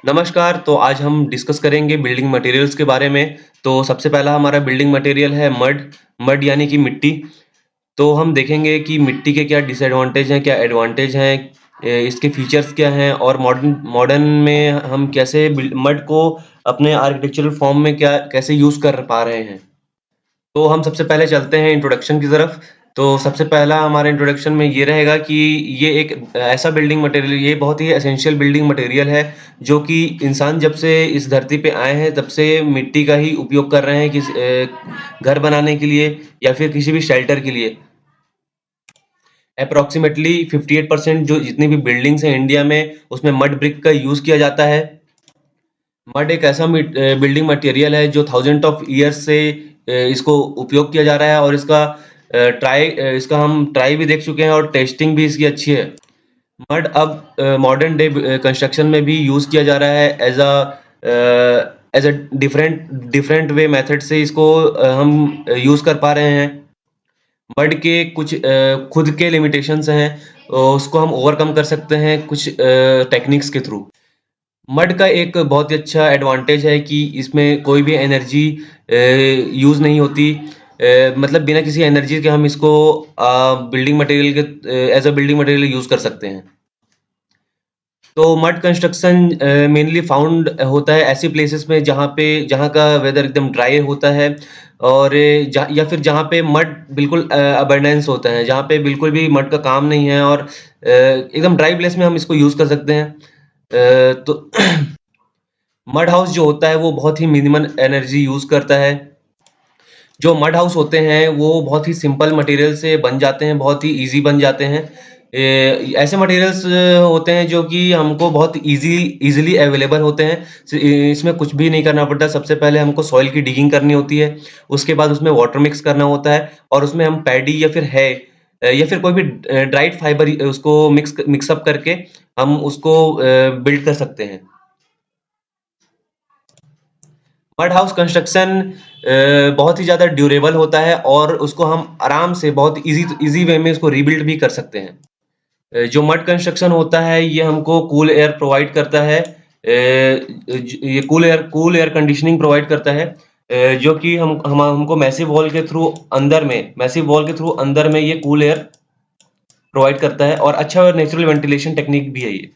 नमस्कार, तो आज हम डिस्कस करेंगे बिल्डिंग मटेरियल्स के बारे में। तो सबसे पहला हमारा बिल्डिंग मटेरियल है मड। मड यानी कि मिट्टी। तो हम देखेंगे कि मिट्टी के क्या डिसएडवांटेज हैं, क्या एडवांटेज हैं, इसके फीचर्स क्या हैं और मॉडर्न मॉडर्न में हम कैसे मड को अपने आर्किटेक्चरल फॉर्म में क्या कैसे यूज़ कर पा रहे हैं। तो हम सबसे पहले चलते हैं इंट्रोडक्शन की तरफ। तो सबसे पहला हमारे इंट्रोडक्शन में ये रहेगा कि ये एक ऐसा बिल्डिंग मटेरियल, ये बहुत ही एसेंशियल बिल्डिंग मटेरियल है, जो कि इंसान जब से इस धरती पे आए हैं तब से मिट्टी का ही उपयोग कर रहे हैं घर बनाने के लिए या फिर किसी भी शेल्टर के लिए। अप्रोक्सीमेटली 58% जो जितनी भी बिल्डिंग्स हैं इंडिया में, उसमें मड ब्रिक का यूज़ किया जाता है। मड एक ऐसा बिल्डिंग मटेरियल है जो थाउजेंड ऑफ ईयर्स से इसको उपयोग किया जा रहा है, और इसका हम ट्राई भी देख चुके हैं और टेस्टिंग भी इसकी अच्छी है। मड अब मॉडर्न डे कंस्ट्रक्शन में भी यूज़ किया जा रहा है as a different different way method से इसको हम यूज़ कर पा रहे हैं। मड के कुछ खुद के लिमिटेशंस हैं, उसको हम ओवरकम कर सकते हैं कुछ टेक्निक्स के थ्रू। मड का एक बहुत ही अच्छा एडवांटेज है कि इसमें कोई भी एनर्जी यूज़ नहीं होती। मतलब बिना किसी एनर्जी के हम इसको बिल्डिंग मटेरियल के as a building material use कर सकते हैं। तो मड कंस्ट्रक्शन मेनली फाउंड होता है ऐसी प्लेसेस में जहाँ का वेदर एकदम ड्राई होता है, और या फिर जहाँ पे मड बिल्कुल अबंडेंस होता है, जहाँ पे बिल्कुल भी मड का काम नहीं है, और एकदम ड्राई प्लेस में हम इसको यूज़ कर सकते हैं। तो मड हाउस जो होता है वो बहुत ही मिनिमल एनर्जी यूज़ करता है। जो मड हाउस होते हैं वो बहुत ही सिंपल मटेरियल से बन जाते हैं, बहुत ही ईज़ी बन जाते हैं। ऐसे मटेरियल्स होते हैं जो कि हमको बहुत ईज़िली अवेलेबल होते हैं। इसमें कुछ भी नहीं करना पड़ता। सबसे पहले हमको सॉइल की डिगिंग करनी होती है, उसके बाद उसमें वाटर मिक्स करना होता है, और उसमें हम पैडी या फिर या फिर कोई भी ड्राइड फाइबर उसको मिक्स अप करके हम उसको बिल्ड कर सकते हैं। मड हाउस कंस्ट्रक्शन बहुत ही ज़्यादा ड्यूरेबल होता है, और उसको हम आराम से बहुत ईज़ी वे में इसको रीबिल्ड भी कर सकते हैं। जो मड कंस्ट्रक्शन होता है ये हमको कूल एयर प्रोवाइड करता है। ये कूल एयर कंडीशनिंग प्रोवाइड करता है, जो कि हमको मैसिव वॉल के थ्रू अंदर में ये कूल एयर प्रोवाइड करता है, और अच्छा नेचुरल वेंटिलेशन टेक्निक भी है ये।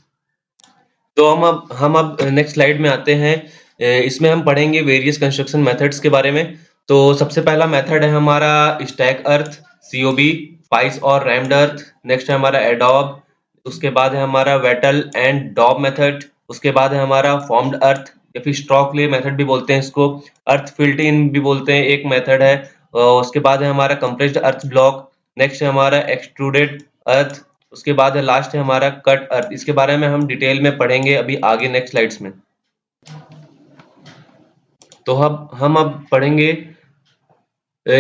तो हम अब नेक्स्ट स्लाइड में आते हैं। इसमें हम पढ़ेंगे वेरियस कंस्ट्रक्शन मेथड्स के बारे में। तो सबसे पहला मेथड है हमारा स्टैक अर्थ, सीओबी, पाइस और रैम्ड अर्थ। नेक्स्ट है हमारा एडोब। उसके बाद है हमारा वेटल एंड डॉब मेथड। उसके बाद है हमारा फॉर्म्ड अर्थ, या फिर स्ट्रॉक ले मेथड भी बोलते हैं इसको। अर्थ फिल्ट इन भी बोलते हैं, एक मेथड है। उसके बाद है हमारा कंप्रेस्ड अर्थ ब्लॉक। नेक्स्ट है हमारा एक्सट्रूडेड अर्थ। उसके बाद है लास्ट है हमारा कट अर्थ। इसके बारे में हम डिटेल में पढ़ेंगे अभी आगे नेक्स्ट स्लाइड्स में। तो हम अब पढ़ेंगे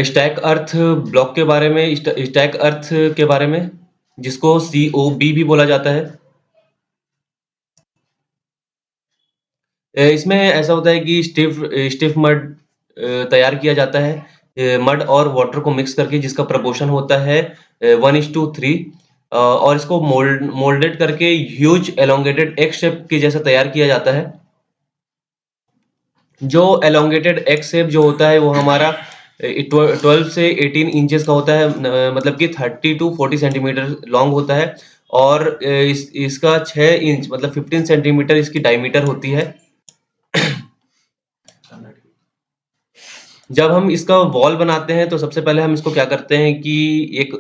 स्टैक अर्थ ब्लॉक के बारे में, स्टैक अर्थ के बारे में, जिसको COB भी बोला जाता है। इसमें ऐसा होता है कि स्टिफ मड तैयार किया जाता है, मड और वाटर को मिक्स करके, जिसका प्रपोर्शन होता है 1:3, और इसको मोल्डेड करके ह्यूज एलोंगेटेड एक्स शेप के जैसा तैयार किया जाता है। जो एलोंगेटेड एक्स शेप जो होता है वो हमारा 12 से 18 इंचेस का होता है, मतलब कि 30 टू 40 सेंटीमीटर लॉन्ग होता है, और इसका 6 इंच मतलब 15 सेंटीमीटर इसकी डायमीटर होती है। जब हम इसका वॉल बनाते हैं तो सबसे पहले हम इसको क्या करते हैं कि एक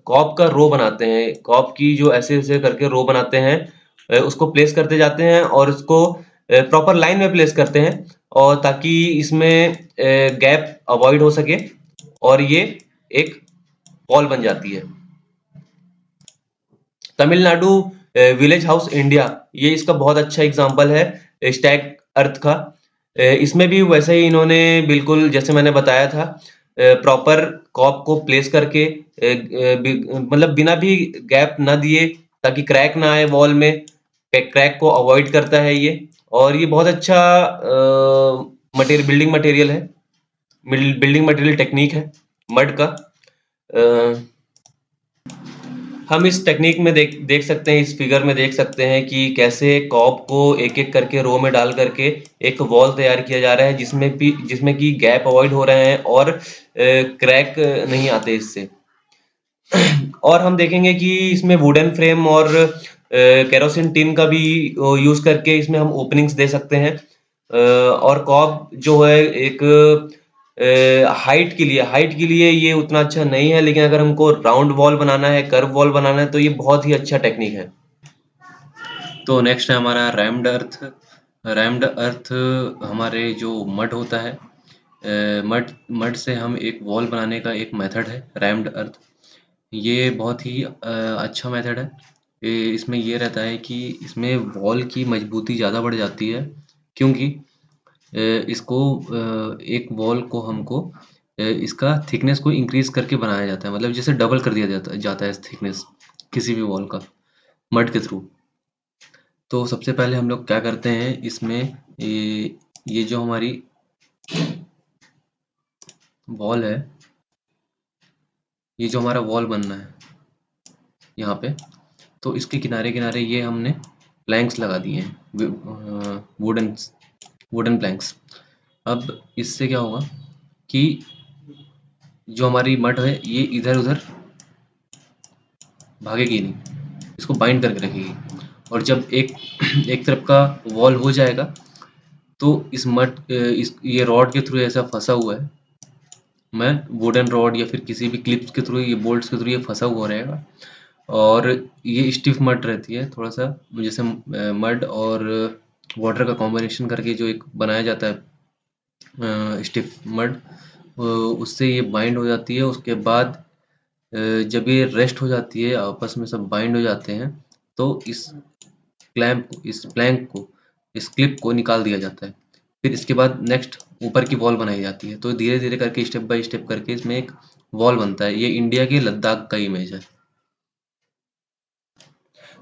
कॉर्क का रो बनाते हैं। कॉर्क की जो ऐसे-ऐसे करके रो बनाते हैं, उसको प्लेस करते जाते हैं, और उसको प्रॉपर लाइन में प्लेस करते हैं, और ताकि इसमें गैप अवॉइड हो सके, और ये एक वॉल बन जाती है। तमिलनाडु विलेज हाउस इंडिया, ये इसका बहुत अच्छा एग्जांपल है स्टैक अर्थ का। इसमें भी वैसे ही इन्होंने बिल्कुल जैसे मैंने बताया था, प्रॉपर कॉर्क को प्लेस करके मतलब बिना भी गैप ना दिए, ताकि क्रैक ना आए वॉल में, क्रैक को अवॉइड करता है ये। और ये बहुत अच्छा बिल्डिंग मटेरियल है, बिल्डिंग मटेरियल टेक्निक है मड का। हम इस टेक्निक में देख सकते हैं, इस फिगर में देख सकते हैं कि कैसे कॉर्क को एक-एक करके रो में डाल करके एक वॉल तैयार किया जा रहा है, जिसमें कि गैप अवॉइड हो रहे हैं और क्रैक नहीं आते इससे। और हम देखेंगे कि इसमें वुडन फ्रेम और केरोसिन टिन का भी यूज़ करके इसमें हम ओपनिंग्स दे सकते हैं। और कॉर्क जो है एक हाइट के लिए ये उतना अच्छा नहीं है, लेकिन अगर हमको राउंड वॉल बनाना है, कर्व वॉल बनाना है, तो ये बहुत ही अच्छा टेक्निक है। तो नेक्स्ट है हमारा रैम्ड अर्थ। रैम्ड अर्थ हमारे जो मड होता है, मड मड से हम एक वॉल बनाने का एक मेथड है रैम्ड अर्थ। ये बहुत ही अच्छा मेथड है। इसमें ये रहता है कि इसमें वॉल की मजबूती ज़्यादा बढ़ जाती है, क्योंकि इसको एक वॉल को हमको इसका थिकनेस को इंक्रीज करके बनाया जाता है, मतलब जैसे डबल कर दिया जाता है थिकनेस किसी भी वॉल का मड के थ्रू। तो सबसे पहले हम लोग क्या करते हैं इसमें, ये जो हमारी वॉल है, ये जो हमारा वॉल बनना है यहाँ पे, तो इसके किनारे किनारे ये हमने प्लैंक्स लगा दिए हैं, वुडन वुडन प्लैंक्स। अब इससे क्या होगा कि जो हमारी मड है ये इधर उधर भागेगी नहीं, इसको बाइंड करके रखेगी। और जब एक एक तरफ का वॉल हो जाएगा, तो इस ये रॉड के थ्रू ऐसा फंसा हुआ है, मैं वुडन रॉड या फिर किसी भी क्लिप्स के थ्रू, ये बोल्ट्स के थ्रू ये फंसा हुआ रहेगा। और ये स्टिफ मड रहती है थोड़ा सा, जैसे मड और वाटर का कॉम्बिनेशन करके जो एक बनाया जाता है स्टिफ मड, उससे ये बाइंड हो जाती है। उसके बाद जब ये रेस्ट हो जाती है, आपस में सब बाइंड हो जाते हैं, तो इस प्लैंक को, इस क्लिप को निकाल दिया जाता है। फिर इसके बाद नेक्स्ट ऊपर की वॉल बनाई जाती है। तो धीरे धीरे करके स्टेप बाय स्टेप करके इसमें एक वॉल बनता है। ये इंडिया के लद्दाख का इमेज है।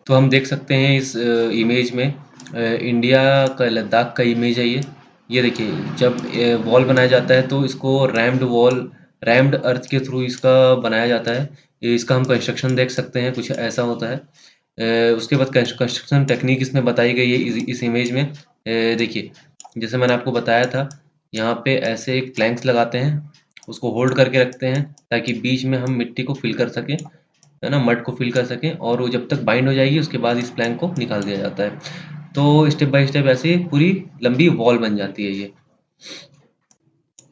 तो हम देख सकते हैं इस इमेज में इंडिया का लद्दाख का इमेज है ये देखिए, जब वॉल बनाया जाता है तो इसको रैम्ड अर्थ के थ्रू इसका बनाया जाता है। इसका हम कंस्ट्रक्शन देख सकते हैं, कुछ ऐसा होता है। उसके बाद कंस्ट्रक्शन टेक्निक इसमें बताई गई है इस इमेज में। देखिए, जैसे मैंने आपको बताया था, यहाँ पे ऐसे एक प्लैंक्स लगाते हैं, उसको होल्ड करके रखते हैं ताकि बीच में हम मिट्टी को फिल कर सकें, है ना, मड को फिल कर सकें। और वो जब तक बाइंड हो जाएगी उसके बाद इस प्लैंक को निकाल दिया जाता है। तो स्टेप बाय स्टेप ऐसे पूरी लंबी वॉल बन जाती है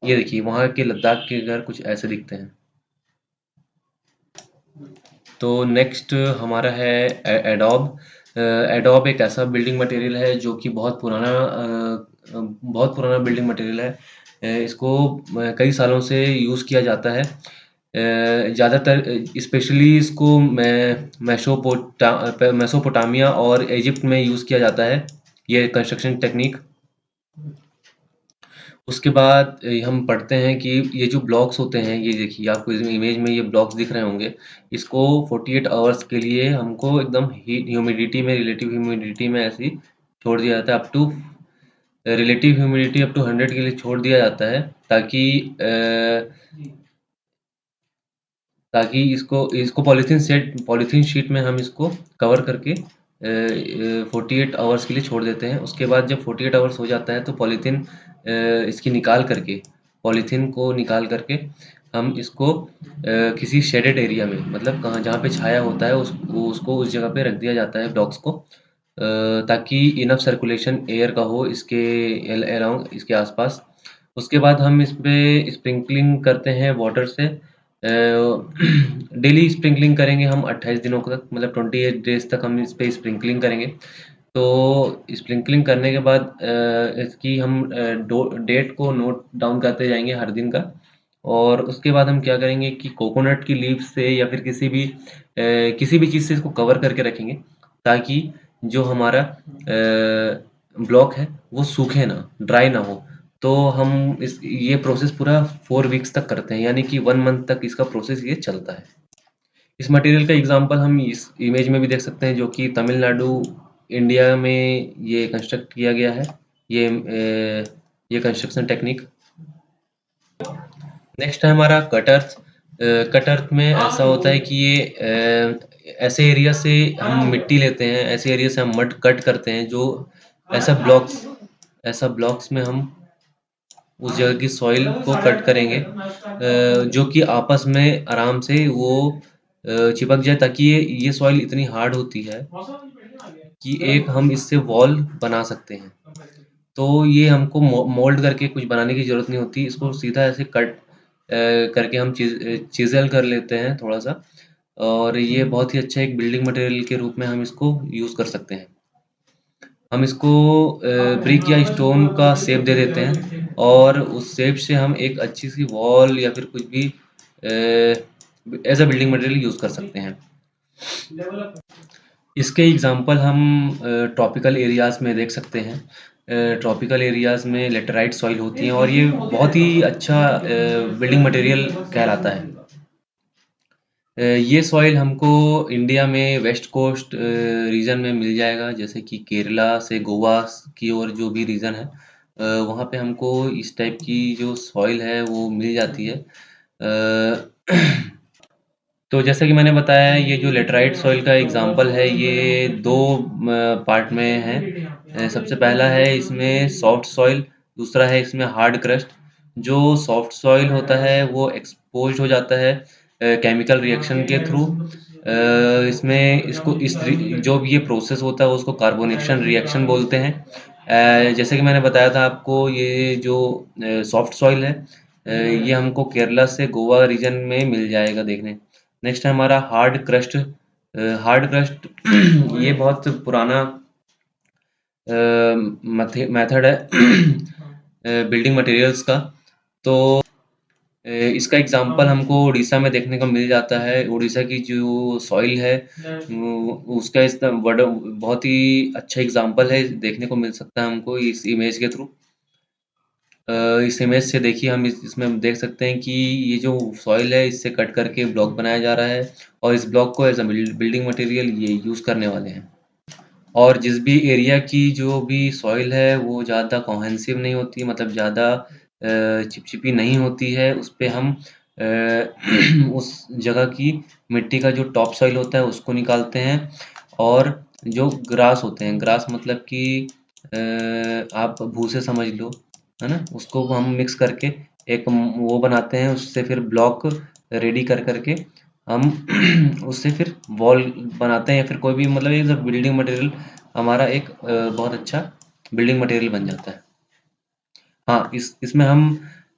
ये देखिए, वहाँ के लद्दाख के घर कुछ ऐसे दिखते हैं। तो नेक्स्ट हमारा है एडोब। एडोब एक ऐसा बिल्डिंग मटेरियल है जो कि बहुत पुराना बिल्डिंग मटेरियल है। इसको कई सालों से यूज़ किया जाता है। ज़्यादातर स्पेशली इसको मेसोपोटामिया और इजिप्ट में यूज़ किया जाता है, ये कंस्ट्रक्शन टेक्निक। उसके बाद हम पढ़ते हैं कि ये जो ब्लॉक्स होते हैं, ये देखिए आपको इस इमेज में ये ब्लॉक्स दिख रहे होंगे। इसको 48 आवर्स के लिए हमको एकदम रिलेटिव ह्यूमिडिटी में ऐसे ही छोड़ दिया जाता है, रिलेटिव ह्यूमिडिटी अप टू 100 के लिए छोड़ दिया जाता है, ताकि इसको इसको पॉलीथीन शीट में हम इसको कवर करके 48 आवर्स के लिए छोड़ देते हैं। उसके बाद जब 48 आवर्स हो जाता है तो इसकी पॉलीथीन को निकाल करके हम इसको किसी शेडेड एरिया में, मतलब कहाँ जहाँ पे छाया होता है उसको उस जगह पे रख दिया जाता है ब्लॉक्स को, ताकि इनफ सर्कुलेशन एयर का हो इसके अराउंड, इसके आसपास। उसके बाद हम इस पे स्प्रिंकलिंग करते हैं वाटर से। डेली स्प्रिंकलिंग करेंगे हम 28 दिनों तक, मतलब 28 डेज तक हम इस पे स्प्रिंकलिंग करेंगे। तो स्प्रिंकलिंग करने के बाद इसकी हम डेट को नोट डाउन करते जाएंगे हर दिन का। और उसके बाद हम क्या करेंगे कि कोकोनट की लीफ से या फिर किसी भी चीज़ से इसको कवर करके रखेंगे, ताकि जो हमारा ब्लॉक है वो सूखे ना, ड्राई ना हो। तो हम इस ये प्रोसेस पूरा 4 वीक्स तक करते हैं, यानी कि 1 मंथ तक इसका प्रोसेस ये चलता है। इस मटेरियल का एग्जांपल हम इस इमेज में भी देख सकते हैं, जो कि तमिलनाडु, इंडिया में ये कंस्ट्रक्ट किया गया है, ये कंस्ट्रक्शन टेक्निक। नेक्स्ट है हमारा कटर्स। कट अर्थ में ऐसा होता है कि ये ऐसे एरिया से हम मिट्टी लेते हैं, ऐसे एरिया से हम मड कट करते हैं जो ऐसा ब्लॉक्स में हम उस जगह की सॉइल को कट करेंगे जो कि आपस में आराम से वो चिपक जाए, ताकि ये सॉइल इतनी हार्ड होती है कि एक हम इससे वॉल बना सकते हैं। तो ये हमको मोल्ड करके कुछ बनाने की ज़रूरत नहीं होती, इसको सीधा ऐसे कट करके हम चिज़ल कर लेते हैं थोड़ा-सा, और ये बहुत ही अच्छा एक बिल्डिंग मटेरियल के रूप में हम इसको यूज़ कर सकते हैं। हम इसको ब्रिक या स्टोन का शेप दे देते हैं और उस शेप से हम एक अच्छी सी वॉल या फिर कुछ भी as a building material use कर सकते हैं। इसके एग्जांपल हम ट्रॉपिकल एरियाज़ में देख सकते हैं। ट्रॉपिकल एरियाज़ में लेटराइट सॉइल होती हैं और ये बहुत ही अच्छा बिल्डिंग मटेरियल कहलाता है। ये सॉइल हमको इंडिया में वेस्ट कोस्ट रीजन में मिल जाएगा, जैसे कि केरला से गोवा की ओर जो भी रीजन है, वहाँ पे हमको इस टाइप की जो सॉइल है वो मिल जाती है। तो जैसा कि मैंने बताया, ये जो लेटराइट सॉइल का एग्जांपल है, ये दो पार्ट में है। सबसे पहला है इसमें सॉफ्ट सॉइल, दूसरा है इसमें हार्ड क्रस्ट। जो सॉफ्ट सॉइल होता है वो एक्सपोज हो जाता है केमिकल रिएक्शन के थ्रू। इसमें इसको जो भी ये प्रोसेस होता है उसको कार्बोनेशन रिएक्शन बोलते हैं। जैसे कि मैंने बताया था आपको, ये जो सॉफ्ट सॉइल है, ये हमको केरला से गोवा रीजन में मिल जाएगा देखने। नेक्स्ट है हमारा हार्ड क्रस्ट। हार्ड क्रस्ट ये बहुत पुराना मेथड है बिल्डिंग मटेरियल्स का। तो इसका एग्जांपल हमको उड़ीसा में देखने को मिल जाता है। उड़ीसा की जो सॉइल है उसका इसका बहुत ही अच्छा एग्जांपल है, देखने को मिल सकता है हमको इस इमेज के थ्रू। इस इमेज से देखिए, हम इसमें देख सकते हैं कि ये जो सॉइल है इससे कट करके ब्लॉक बनाया जा रहा है और इस ब्लॉक को एज अ बिल्डिंग मटेरियल ये यूज़ करने वाले हैं। और जिस भी एरिया की जो भी सॉइल है वो ज़्यादा कोहेसिव नहीं होती, मतलब ज़्यादा चिपचिपी नहीं होती है, उस पे हम उस जगह की मिट्टी का जो टॉप सॉइल होता है उसको निकालते हैं, और जो ग्रास होते हैं, ग्रास मतलब कि आप भूसे समझ लो, है ना? उसको हम मिक्स करके एक वो बनाते हैं, उससे फिर ब्लॉक रेडी कर करके हम उससे फिर वॉल बनाते हैं, या फिर कोई भी, मतलब एक बिल्डिंग मटेरियल हमारा एक बहुत अच्छा बिल्डिंग मटेरियल बन जाता है। हाँ, इसमें हम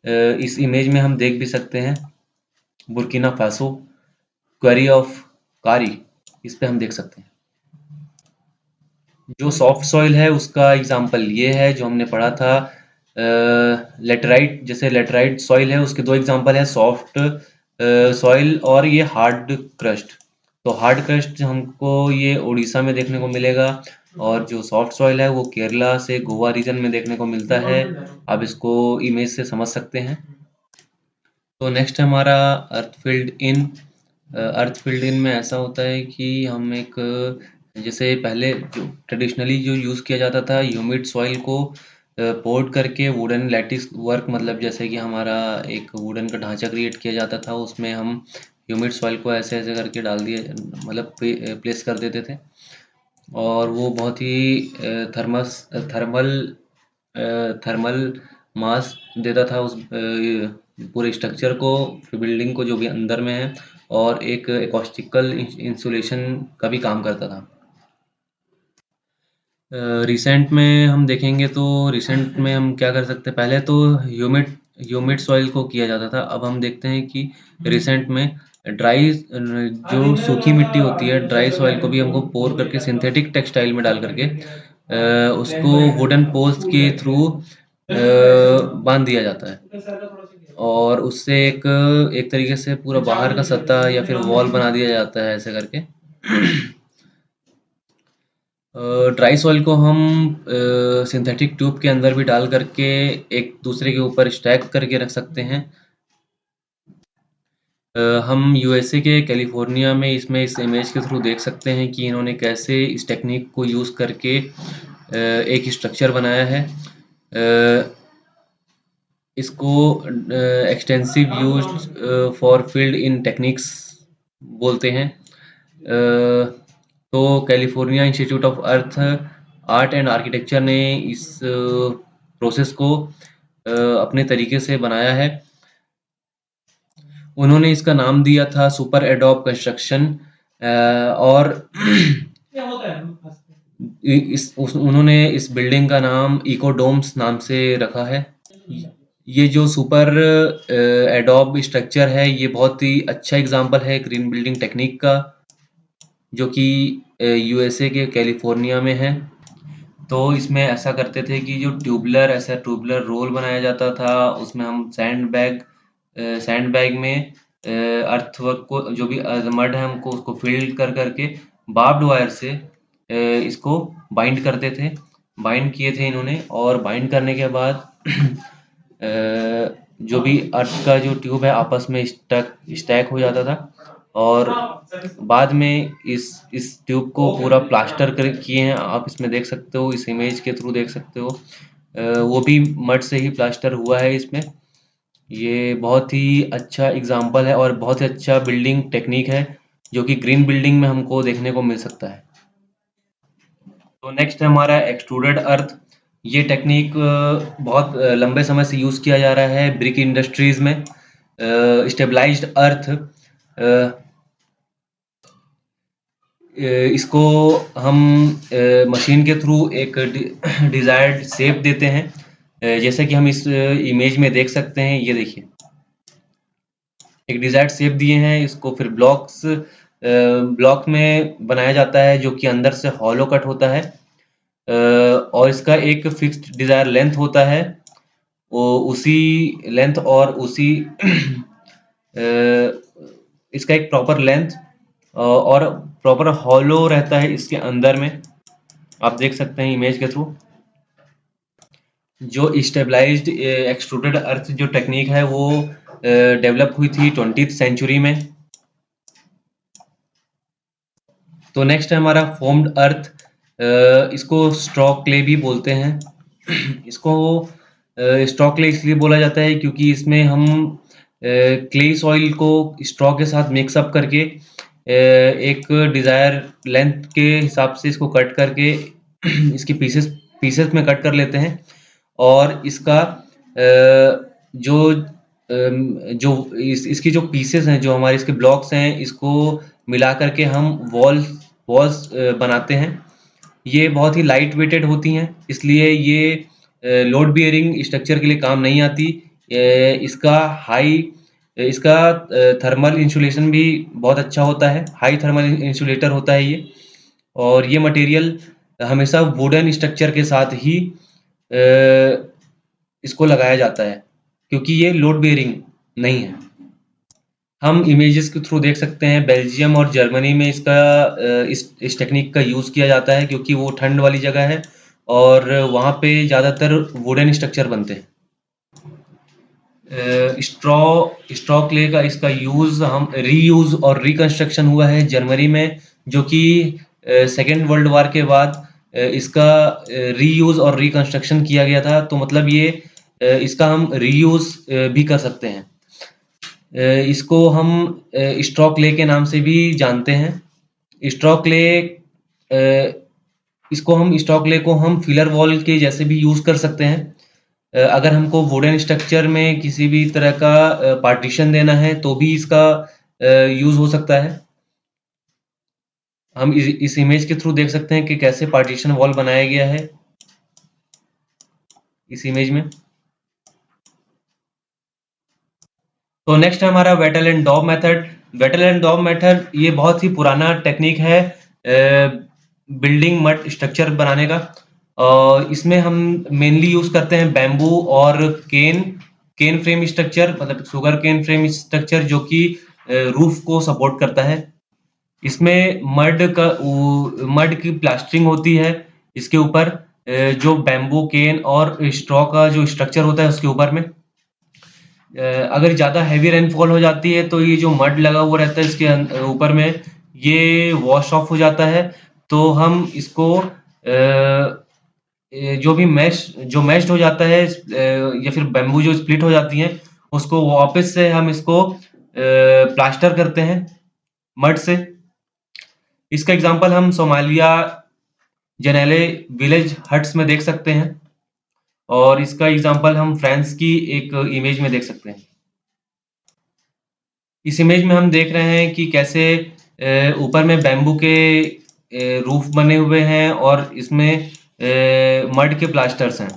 इस इमेज में हम देख भी सकते हैं बुर्किना फासो, क्वेरी ऑफ कारी, इस पे हम देख सकते हैं। जो सॉफ्ट सॉइल है उसका एग्जांपल ये है जो हमने पढ़ा था, लेटराइट। जैसे लेटराइट सॉइल है उसके दो एग्जांपल है, सॉफ्ट सॉइल और ये हार्ड क्रस्ट। तो हार्ड क्रस्ट हमको ये उड़ीसा में देखने को मिलेगा, और जो सॉफ्ट सॉइल है वो केरला से गोवा रीजन में देखने को मिलता है। आप इसको इमेज से समझ सकते हैं। तो नेक्स्ट हमारा अर्थ filled in. Earth filled in में ऐसा होता है कि हम एक, जैसे पहले जो ट्रेडिशनली जो यूज़ किया जाता था, ह्यूमिड सॉइल को पोर्ट करके वुडन लैटिस वर्क, मतलब जैसे कि हमारा एक वुडन का ढांचा क्रिएट किया जाता था, उसमें हम ह्यूमिड सॉइल को ऐसे ऐसे करके डाल दिए, मतलब प्लेस कर देते थे, और वो बहुत ही थर्मल थर्मल मास देता था उस पूरे स्ट्रक्चर को, बिल्डिंग को जो भी अंदर में है, और एक एकॉस्टिकल इंसुलेशन का भी काम करता था। रिसेंट में हम देखेंगे तो रिसेंट में हम क्या कर सकते हैं, पहले तो ह्यूमिड ह्यूमिड सॉइल को किया जाता था, अब हम देखते हैं कि रिसेंट में ड्राई, जो सूखी मिट्टी होती है, ड्राई सॉइल को भी हमको पोर करके सिंथेटिक टेक्सटाइल में डाल करके उसको वुडन पोल्स के थ्रू बांध दिया जाता है, और उससे एक एक तरीके से पूरा बाहर का सतह या फिर वॉल बना दिया जाता है ऐसे करके। ड्राई सॉइल को हम सिंथेटिक ट्यूब के अंदर भी डाल करके एक दूसरे के ऊपर स्टैक करके रख सकते हैं। हम यूएसए के कैलिफोर्निया में इसमें इस इमेज के थ्रू देख सकते हैं कि इन्होंने कैसे इस टेक्निक को यूज़ करके एक स्ट्रक्चर बनाया है। इसको extensive use for field in techniques बोलते हैं। तो California institute of earth art and architecture ने इस प्रोसेस को अपने तरीके से बनाया है। उन्होंने इसका नाम दिया था सुपर एडोब कंस्ट्रक्शन और उन्होंने इस बिल्डिंग का नाम इकोडोम्स नाम से रखा है। ये जो सुपर एडोब स्ट्रक्चर है ये बहुत ही अच्छा एग्जांपल है ग्रीन बिल्डिंग टेक्निक का, जो कि यूएसए के कैलिफोर्निया में है। तो इसमें ऐसा करते थे कि जो ऐसा ट्यूबुलर रोल बनाया जाता था, उसमें हम सैंड बैग में अर्थवर्क को, जो भी मड है हमको उसको फिल कर करके बार्ब्ड वायर से इसको बाइंड करते थे। बाइंड किए थे इन्होंने, और बाइंड करने के बाद जो भी अर्थ का जो ट्यूब है आपस में स्टैक हो जाता था, और बाद में इस ट्यूब को पूरा प्लास्टर कर किए हैं। आप इसमें देख सकते हो, इस इमेज के थ्रू देख सकते हो, वो भी मड से ही प्लास्टर हुआ है इसमें। ये बहुत ही अच्छा एग्जाम्पल है और बहुत ही अच्छा बिल्डिंग टेक्निक है, जो कि ग्रीन बिल्डिंग में हमको देखने को मिल सकता है। तो नेक्स्ट है हमारा एक्सट्रूडेड अर्थ। ये टेक्निक बहुत लंबे समय से यूज किया जा रहा है ब्रिक इंडस्ट्रीज में। स्टेबलाइज्ड अर्थ, इसको हम मशीन के थ्रू एक डिजायर्ड शेप देते हैं, जैसे कि हम इस इमेज में देख सकते हैं। ये देखिए, एक डिजायर्ड शेप दिए हैं, इसको फिर ब्लॉक में बनाया जाता है, जो कि अंदर से हॉलो कट होता है, और इसका एक फिक्स्ड डिजायर लेंथ होता है। वो उसी लेंथ और उसी इसका एक प्रॉपर लेंथ और प्रॉपर हॉलो रहता है इसके अंदर में। आप देख सकते हैं इमेज के थ्रू। जो स्टेबलाइज्ड एक्सट्रूडेड अर्थ जो टेक्निक है वो डेवलप हुई थी 20th सेंचुरी में। तो नेक्स्ट है हमारा फोम्ड अर्थ। इसको स्ट्रॉ क्ले भी बोलते हैं। इसको स्ट्रॉ क्ले इसलिए बोला जाता है क्योंकि इसमें हम क्ले सॉइल को स्ट्रॉ के साथ मिक्सअप करके एक डिजायर लेंथ के हिसाब से इसको कट करके इसकी पीसेस पीसेस में कट कर लेते हैं, और इसका जो इसकी जो पीसेस हैं, जो हमारे इसके ब्लॉक्स हैं, इसको मिला करके हम वॉल्स बनाते हैं। ये बहुत ही लाइट वेटेड होती हैं, इसलिए ये लोड बियरिंग स्ट्रक्चर के लिए काम नहीं आती। इसका इसका थर्मल इंसुलेशन भी बहुत अच्छा होता है, हाई थर्मल इंसुलेटर होता है ये। और ये मटेरियल हमेशा वुडन स्ट्रक्चर के साथ ही इसको लगाया जाता है, क्योंकि ये लोड बियरिंग नहीं है। हम इमेजेस के थ्रू देख सकते हैं, बेल्जियम और जर्मनी में इसका इस टेक्निक का यूज़ किया जाता है, क्योंकि वो ठंड वाली जगह है और वहाँ पे ज़्यादातर वुडन स्ट्रक्चर बनते हैं। स्ट्रॉ स्ट्रॉ क्ले का इसका यूज़ हम रीयूज़ और रिकंस्ट्रक्शन हुआ है जर्मनी में, जो कि सेकेंड वर्ल्ड वार के बाद इसका रीयूज़ और रिकंस्ट्रक्शन किया गया था। तो मतलब ये इसका हम रीयूज़ भी कर सकते हैं। इसको हम स्ट्रॉ क्ले के नाम से भी जानते हैं। स्ट्रॉ क्ले इसको हम स्ट्रॉ क्ले को हम फिलर वॉल के जैसे भी यूज़ कर सकते हैं। अगर हमको वुडन स्ट्रक्चर में किसी भी तरह का पार्टीशन देना है तो भी इसका यूज़ हो सकता है। हम इस इमेज के थ्रू देख सकते हैं कि कैसे पार्टीशन वॉल बनाया गया है इस इमेज में। तो नेक्स्ट है हमारा wattle and daub method. Wattle and daub method ये बहुत ही पुराना टेक्निक है बिल्डिंग मड स्ट्रक्चर बनाने का। इसमें हम मेनली यूज करते हैं बैम्बू और केन फ्रेम स्ट्रक्चर, मतलब शुगर केन फ्रेम स्ट्रक्चर, जो कि रूफ को सपोर्ट करता है। इसमें मड की प्लास्टरिंग होती है इसके ऊपर, जो बैम्बू केन और स्ट्रॉ का जो स्ट्रक्चर होता है उसके ऊपर में। अगर ज़्यादा हैवी रेनफॉल हो जाती है तो ये जो मड लगा हुआ रहता है इसके ऊपर में, ये वॉश ऑफ हो जाता है। तो हम इसको जो मैश्ड हो जाता है या फिर बैम्बू जो स्प्लिट हो जाती हैं, उसको वापस से हम इसको प्लास्टर करते हैं मड से। इसका एग्जांपल हम सोमालिया जेनेले विलेज हट्स में देख सकते हैं और इसका एग्जांपल हम फ्रांस की एक इमेज में देख सकते हैं। इस इमेज में हम देख रहे हैं कि कैसे ऊपर में बैम्बू के रूफ बने हुए हैं और इसमें मड के प्लास्टर्स हैं।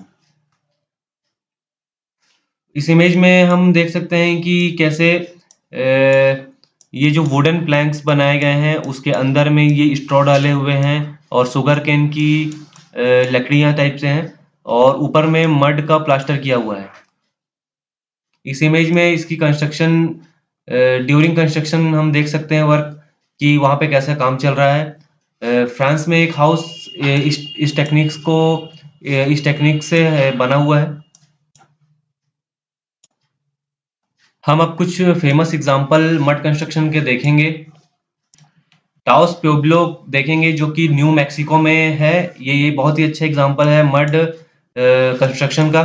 इस इमेज में हम देख सकते हैं कि कैसे ये जो वुडन प्लैंक्स बनाए गए हैं उसके अंदर में ये स्ट्रॉ डाले हुए हैं और शुगर केन की लकड़ियां टाइप से हैं और ऊपर में मड का प्लास्टर किया हुआ है। इस इमेज में इसकी कंस्ट्रक्शन ड्यूरिंग कंस्ट्रक्शन हम देख सकते हैं वर्क कि वहाँ पे कैसा काम चल रहा है। फ्रांस में एक हाउस इस इस टेक्निक से बना हुआ है। हम अब कुछ फेमस एग्जांपल मड कंस्ट्रक्शन के देखेंगे। टाओस प्यूब्लो देखेंगे जो कि न्यू मैक्सिको में है। ये बहुत ही अच्छा एग्जांपल है मड कंस्ट्रक्शन का।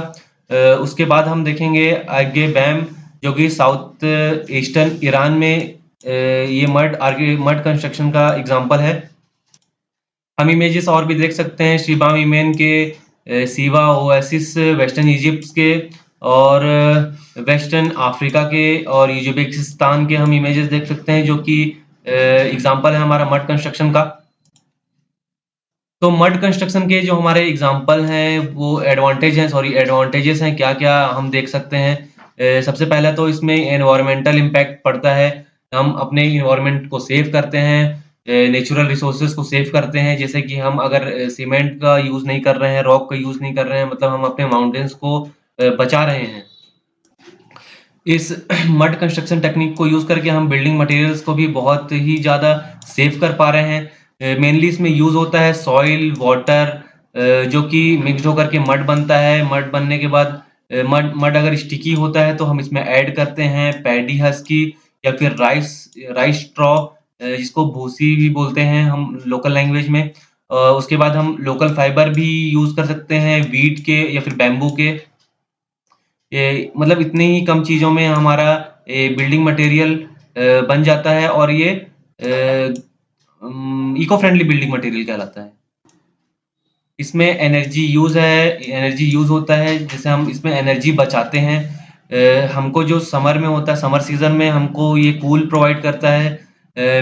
उसके बाद हम देखेंगे आगे बैम जो कि साउथ ईस्टर्न ईरान में ये मड कंस्ट्रक्शन का एग्जांपल है। हम इमेजेस और भी देख सकते हैं शिबा मीमेन के, सीवा ओएसिस वेस्टर्न इजिप्ट के और वेस्टर्न अफ्रीका के और उज्बेकिस्तान के हम इमेजेस देख सकते हैं जो कि एग्जांपल है हमारा मड कंस्ट्रक्शन का। तो मड कंस्ट्रक्शन के जो हमारे एग्जांपल हैं वो एडवांटेजेस हैं क्या-क्या हम देख सकते हैं। सबसे पहला तो इसमें एनवायरमेंटल इम्पैक्ट पड़ता है। हम अपने एनवायरनमेंट को सेव करते हैं, नेचुरल रिसोर्सेज को सेव करते हैं जैसे कि हम अगर सीमेंट का यूज़ नहीं कर रहे हैं, रॉक का यूज़ नहीं कर रहे हैं मतलब हम अपने माउंटेन्स को बचा रहे हैं। इस मड कंस्ट्रक्शन टेक्निक को यूज़ करके हम बिल्डिंग मटेरियल्स को भी बहुत ही ज़्यादा सेव कर पा रहे हैं। मेनली इसमें यूज़ होता है सॉइल, वाटर जो कि मिक्स्ड होकर के मड बनता है। मड बनने के बाद मड मड अगर स्टिकी होता है तो हम इसमें ऐड करते हैं पैडी हस्की या फिर राइस स्ट्रॉ जिसको भूसी भी बोलते हैं हम लोकल लैंग्वेज में। उसके बाद हम लोकल फाइबर भी यूज़ कर सकते हैं वीट के या फिर बैम्बू के। ये मतलब इतने ही कम चीज़ों में हमारा बिल्डिंग मटेरियल बन जाता है और ये इको फ्रेंडली बिल्डिंग मटेरियल कहलाता है। इसमें एनर्जी यूज़ होता है जैसे हम इसमें एनर्जी बचाते हैं। हमको जो समर में होता है समर सीज़न में हमको ये कूल प्रोवाइड करता है।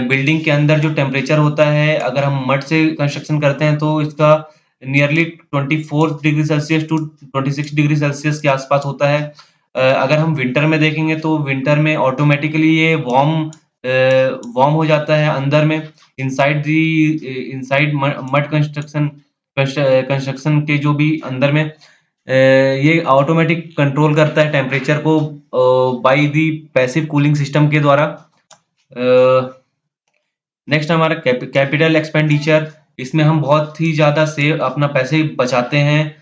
बिल्डिंग के अंदर जो टेम्परेचर होता है अगर हम मड से कंस्ट्रक्शन करते हैं तो इसका nearly 24 degree Celsius to 26 degree Celsius के आसपास होता है। अगर हम विंटर में देखेंगे तो विंटर में ऑटोमेटिकली ये वार्म हो जाता है अंदर में इनसाइड मड कंस्ट्रक्शन के जो भी अंदर में ये ऑटोमेटिक कंट्रोल करता है टेम्परेचर को by the passive cooling system के द्वारा। नेक्स्ट हमारा कैपिटल एक्सपेंडिचर। इसमें हम बहुत ही ज़्यादा सेव अपना पैसे बचाते हैं।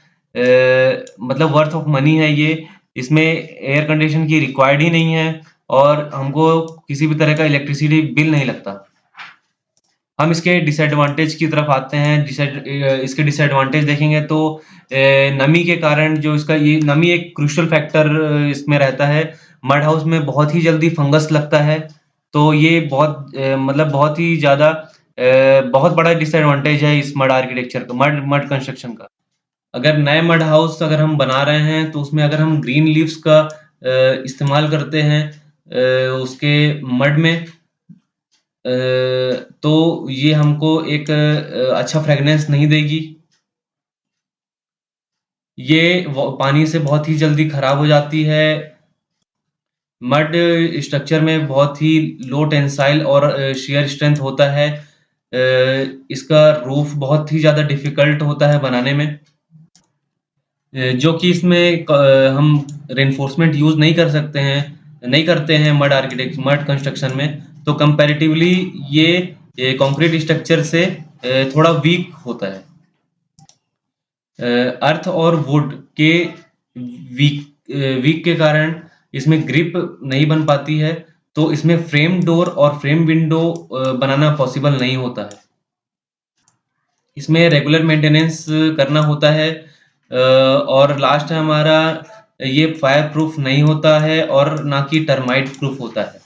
मतलब वर्थ ऑफ मनी है ये। इसमें एयर कंडीशन की रिक्वायर्ड ही नहीं है और हमको किसी भी तरह का इलेक्ट्रिसिटी बिल नहीं लगता। हम इसके डिसएडवांटेज की तरफ आते हैं। इसके डिसएडवांटेज देखेंगे तो नमी के कारण जो इसका ये नमी एक क्रूशियल फैक्टर इसमें रहता है। मड हाउस में बहुत ही जल्दी फंगस लगता है, तो ये मतलब बहुत ही ज़्यादा बहुत बड़ा डिसएडवांटेज है इस मड आर्किटेक्चर का, मड मड कंस्ट्रक्शन का। अगर नए मड हाउस अगर हम बना रहे हैं तो उसमें अगर हम ग्रीन लीव्स का इस्तेमाल करते हैं उसके मड में तो ये हमको एक अच्छा फ्रेगनेंस नहीं देगी। ये पानी से बहुत ही जल्दी खराब हो जाती है। मड स्ट्रक्चर में बहुत ही लो टेंसाइल और शियर स्ट्रेंथ होता है। इसका रूफ बहुत ही ज़्यादा डिफ़िकल्ट होता है बनाने में। जो कि इसमें हम रेनफोर्समेंट यूज़ नहीं करते हैं मड कंस्ट्रक्शन में, तो कंपैरेटिवली ये कंक्रीट स्ट्रक्चर से थोड़ा वीक होता है। अर्थ और वुड के वीक के कारण इसमें ग्रिप नहीं बन पाती है, तो इसमें फ्रेम डोर और फ्रेम विंडो बनाना पॉसिबल नहीं होता है। इसमें रेगुलर मेंटेनेंस करना होता है। और लास्ट है हमारा, ये फायर प्रूफ नहीं होता है और ना कि टर्माइट प्रूफ होता है।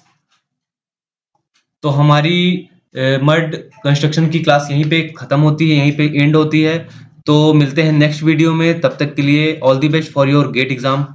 तो हमारी मड कंस्ट्रक्शन की क्लास यहीं पे खत्म होती है, यहीं पे एंड होती है। तो मिलते हैं नेक्स्ट वीडियो में, तब तक के लिए all the best for your GATE exam.